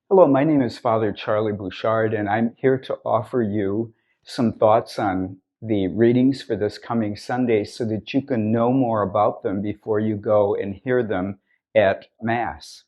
Hello, my name is Father Charlie Bouchard, and I'm here to offer you some thoughts on the readings for this coming Sunday so that you can know more about them before you go and hear them at Mass.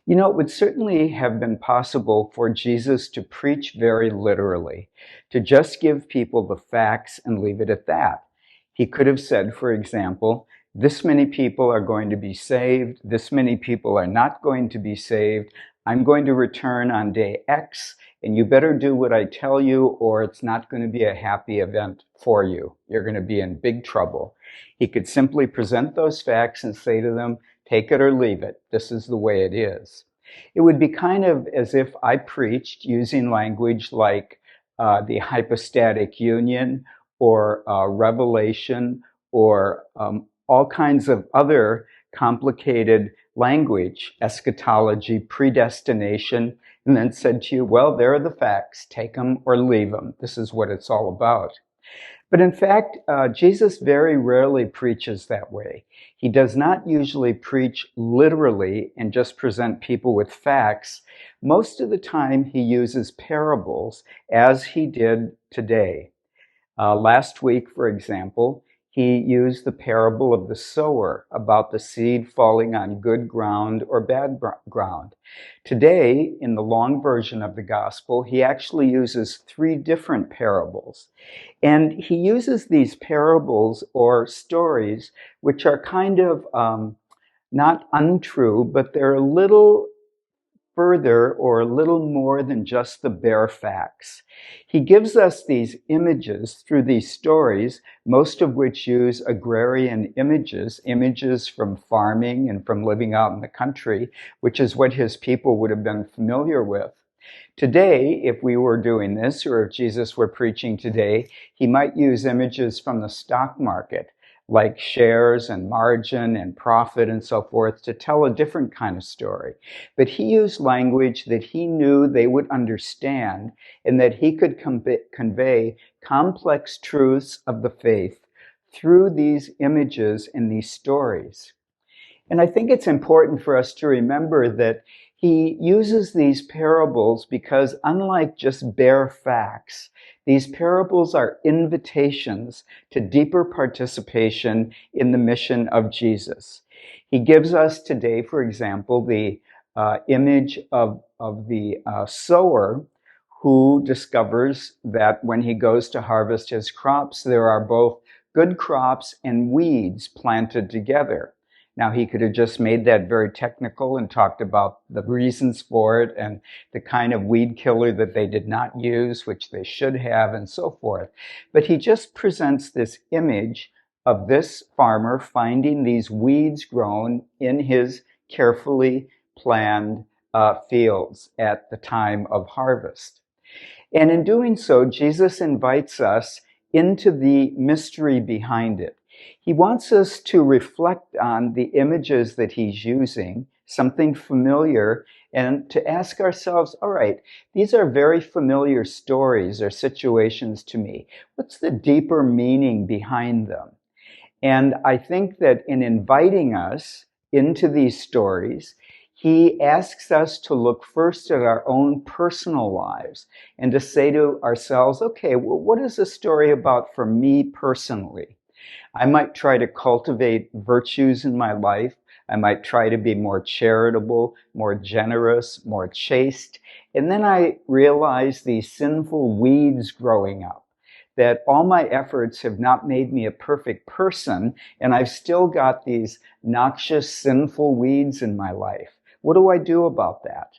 You know, it would certainly have been possible for Jesus to preach very literally, to just give people the facts and leave it at that. He could have said, for example, this many people are going to be saved, this many people are not going to be saved, I'm going to return on day X, and you better do what I tell you, or it's not going to be a happy event for you. You're going to be in big trouble. He could simply present those facts and say to them, take it or leave it. This is the way it is. It would be kind of as if I preached using language like the hypostatic union or revelation or all kinds of other complicated language, eschatology, predestination, and then said to you, well, there are the facts, take them or leave them. This is what it's all about. But in fact, Jesus very rarely preaches that way. He does not usually preach literally and just present people with facts. Most of the time, he uses parables, as he did today. Last week, for example, he used the parable of the sower about the seed falling on good ground or bad ground. Today, in the long version of the gospel, he actually uses 3 different parables. And he uses these parables or stories, which are kind of not untrue, but they're a little further or a little more than just the bare facts. He gives us these images through these stories, most of which use agrarian images, images from farming and from living out in the country, which is what his people would have been familiar with. Today, if we were doing this, or if Jesus were preaching today, he might use images from the stock market, like shares and margin and profit and so forth, to tell a different kind of story. But he used language that he knew they would understand and that he could convey complex truths of the faith through these images and these stories. And I think it's important for us to remember that he uses these parables because, unlike just bare facts, these parables are invitations to deeper participation in the mission of Jesus. He gives us today, for example, the image of the sower who discovers that when he goes to harvest his crops, there are both good crops and weeds planted together. Now, he could have just made that very technical and talked about the reasons for it and the kind of weed killer that they did not use, which they should have, and so forth. But he just presents this image of this farmer finding these weeds grown in his carefully planned fields at the time of harvest. And in doing so, Jesus invites us into the mystery behind it. He wants us to reflect on the images that he's using, something familiar, and to ask ourselves, all right, these are very familiar stories or situations to me. What's the deeper meaning behind them? And I think that in inviting us into these stories, he asks us to look first at our own personal lives and to say to ourselves, okay, well, what is the story about for me personally? I might try to cultivate virtues in my life. I might try to be more charitable, more generous, more chaste. And then I realize these sinful weeds growing up, that all my efforts have not made me a perfect person, and I've still got these noxious, sinful weeds in my life. What do I do about that?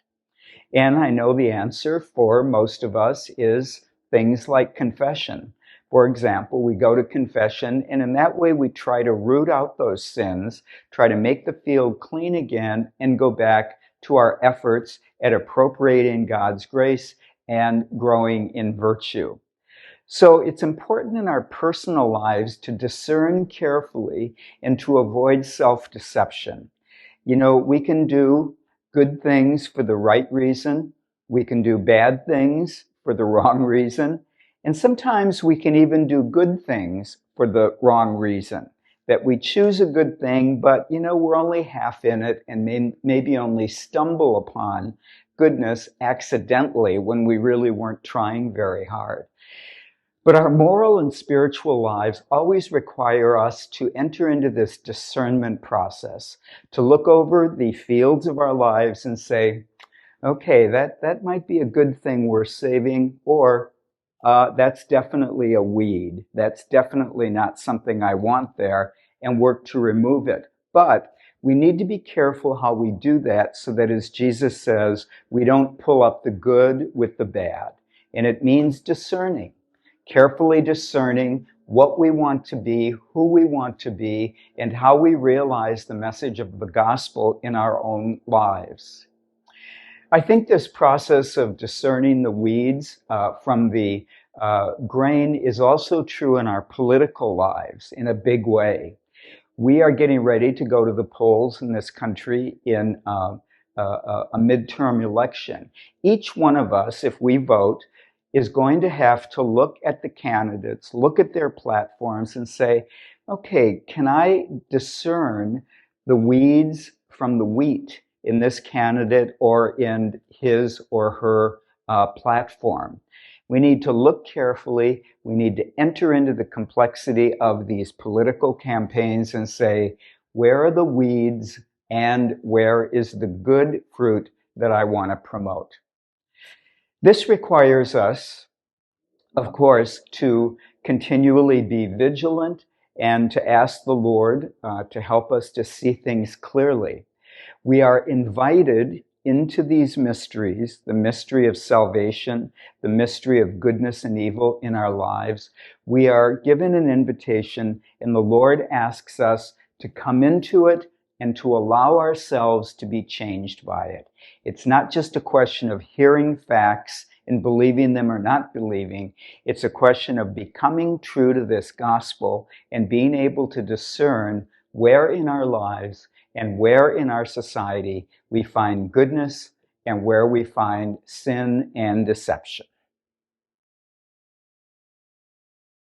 And I know the answer for most of us is things like confession. For example, we go to confession, and in that way we try to root out those sins, try to make the field clean again, and go back to our efforts at appropriating God's grace and growing in virtue. So it's important in our personal lives to discern carefully and to avoid self-deception. You know, we can do good things for the right reason. We can do bad things for the wrong reason. And sometimes we can even do good things for the wrong reason. That we choose a good thing, but, you know, we're only half in it and maybe only stumble upon goodness accidentally when we really weren't trying very hard. But our moral and spiritual lives always require us to enter into this discernment process, to look over the fields of our lives and say, okay, that might be a good thing we're saving, or that's definitely a weed. That's definitely not something I want there, and work to remove it. But we need to be careful how we do that so that, as Jesus says, we don't pull up the good with the bad. And it means discerning, carefully discerning what we want to be, who we want to be, and how we realize the message of the gospel in our own lives. I think this process of discerning the weeds from the grain is also true in our political lives in a big way. We are getting ready to go to the polls in this country in a midterm election. Each one of us, if we vote, is going to have to look at the candidates, look at their platforms, and say, okay, can I discern the weeds from the wheat in this candidate or in his or her platform? We need to look carefully. We need to enter into the complexity of these political campaigns and say, where are the weeds and where is the good fruit that I want to promote? This requires us, of course, to continually be vigilant and to ask the Lord to help us to see things clearly. We are invited into these mysteries, the mystery of salvation, the mystery of goodness and evil in our lives. We are given an invitation, and the Lord asks us to come into it and to allow ourselves to be changed by it. It's not just a question of hearing facts and believing them or not believing. It's a question of becoming true to this gospel and being able to discern where in our lives and where in our society we find goodness and where we find sin and deception.